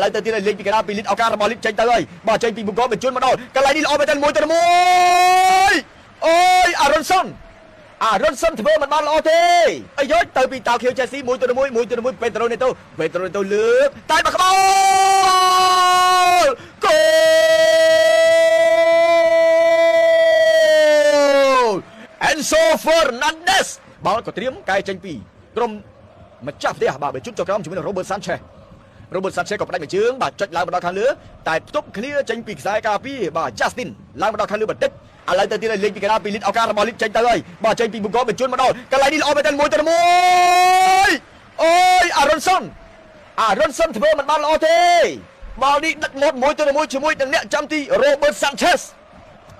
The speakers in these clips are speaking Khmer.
ឡូវទៅទៀតលេងពីកណ្ដាលពីលីតឱកាសរបស់លីតចេញទៅហើយបាទចេញពីបង្គោលបញ្ជូនមកដល់កន្លែងនេះល្អមែនទែនមួយទៅមួយអូយអារុនសុនធ្វើមិនបានល្អទេអាយទៅពីតាវខៀវជេស៊ីមួយទៅមួយពេត្រូនេតូលើកតែមកក្បោលគោល Enzo Fernandez បាល់ក៏ត្រៀមកែចេញពីក្រុមម្ចាស់ផ្ទះបាទបញ្ជូនចុះក្រោមជាមួយនឹង Robert Sanchez ក៏ផ្ដាច់មួយជើងបាទចុចឡើងមកដល់ខាងលើតែផ្ទប់គ្នាចេញពីខ្សែការពារបាទ Justin ឡើងមកដល់ខាងលើបន្តិចឥឡូវទៅទៀតលេងពីកណ្ដាលពីលីតឱកាសរបស់លីតចេញទៅហើយបាទចេញពីបង្គោលបញ្ជូនមកដល់កន្លែងនេះល្អមែនទែនមួយទៅមួយអូយអារុនសុនធ្វើមិនបានល្អទេបាល់នេះដឹកមកមួយទៅមួយជាមួយនឹងអ្នកចាំទី Robert Sanchez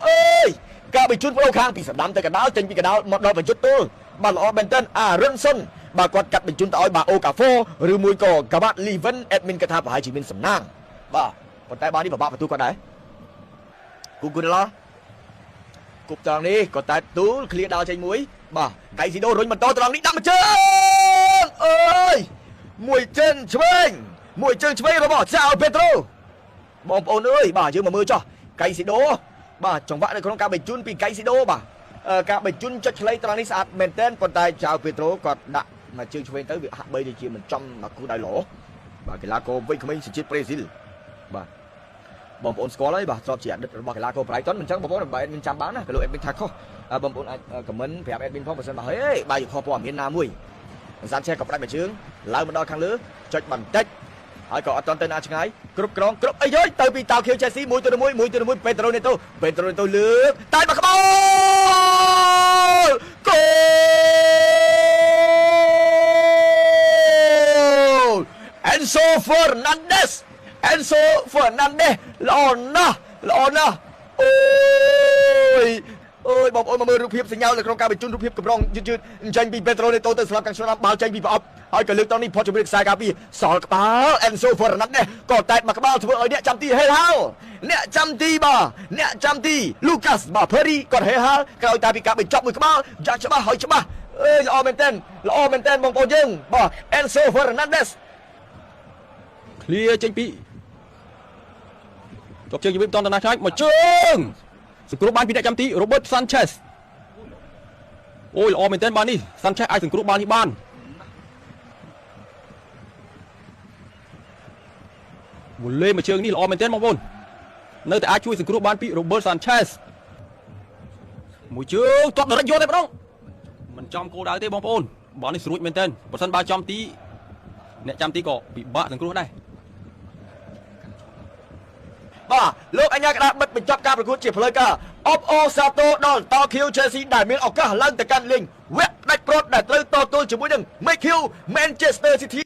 អើយការបញ្ជូនប្រូខាងពីសដាំទៅកណ្ដាលចេញពីកណ្ដាលមកដល់បញ្ជូនទល់បាទល្អមែនទែនអារុនសុនបាទគាត់កាត់បញ្ជូនទៅឲ្យបាទអូកាហ្វូឬមួយក៏កាបាត់លីវិនអេដមីនគាត់ថាប្រហែលជាមានសំណាងបាទប៉ុន្តែបាល់នេះពិបាកបន្ទូគាត់ដែរគូគូឡាគប់ត្រង់នេះក៏តែទូលឃ្លៀដល់ចេញមួយបាទកៃស៊ីដូរុញបន្តត្រង់នេះដាក់មួយជើងអើយមួយជើងឆ្វេងរបស់ចៅពេត្រូបងប្អូនអើយបាទយើងមកមើលចោះកៃស៊ីដូបាទចង្វាក់នៅក្នុងការបញ្ជូនពីកៃស៊ីដូបាទការបញ្ជូនចុចឆ្លៃត្រង់នេះស្អាតមែនទែនប៉ុន្តែចៅពេត្រូគាត់ដាក់មកជើងឆ្វេងទៅវាហាក់បីដូចជាមិនចំមកគូដៃល្អបាទកីឡាករវ័យក្មេងសញ្ជាតិប្រេស៊ីលបាទបងប្អូនស្គាល់ហើយបាទស្របជាអតីតរបស់កីឡាករ Brighton មិនចឹងបងប្អូនបែបមិនចាំបានណាក៏លោក admin ថាខុសបងប្អូនអាច comment ប្រាប់ admin ផងបើសិនបើហេបាទខុសព័ត៌មានណាមួយសានឆេក៏ផ្ដាច់មួយជើងឡើងមកដល់ខាងលើចុចបន្តិចហើយក៏អត់ទាន់ទៅណាឆ្ងាយគ្រប់គ្រងគ្រប់អីយទៅពីតាវខៀវជេស៊ីមួយទៅមួយពេត្រូនេតូលើកតែមកក្បោលគោល Enzo Fernandez ល្អណាស់អូយបងប្អូនមកមើលរូបភាពសញ្ញានៅក្នុងការបញ្ជូនរូបភាពកម្រងយឺតចេញពីពេត្រូនេតូទៅស្លាប់ខាងស្ដាំបាល់ចេញពីប្រអប់ហើយក៏លើកតនេះផុតជាមួយខ្សែការពារសល់ក្បាល Enzo Fernandez ក៏តែមកក្បាលធ្វើឲ្យអ្នកចាំទីហេហាល់អ្នកចាំទី Lucas បាទ Perry ក៏ហេហាល់ក្រោយតែពីការបញ្ចប់មួយក្បាលយ៉ាងច្បាស់អើយល្អមែនទែនបងប្អូនយើងបាទ Enzo Fernandez ឃ្លៀចេញពីជប់ជើងជាមួយតនតាណាឆ្ងាយមួយជើងសង្គ្រោះបានពីអ្នកចាំទី Robert Sanchez អូយល្អមែនទែនបាល់នេះ Sanchez អាចសង្គ្រោះបាល់នេះបានវ៉ូឡេមួយជើងនេះល្អមែនទែនបងប្អូននៅតែអាចជួយសង្គ្រោះបានពី Robert Sanchez មួយជើងទាត់រត់យកតែម្ដងមិនចំគោលដៅទេបងប្អូនបាល់នេះស្រួចមែនទែនបើសិនបាល់ចំទីអ្នកចាំទីក៏ពិបាកសង្គ្រោះដែរបាទលោកអញ្ញាក្តារបិទបញ្ចប់ការប្រកួតជាផ្លូវការអបអរសាទរដល់តាវខៀវជេស៊ីដែលមានឱកាសឡើងទៅកាន់លេងវគ្គផ្ដាច់ព្រាត់ដែលត្រូវតទល់ជាមួយនឹង Manchester City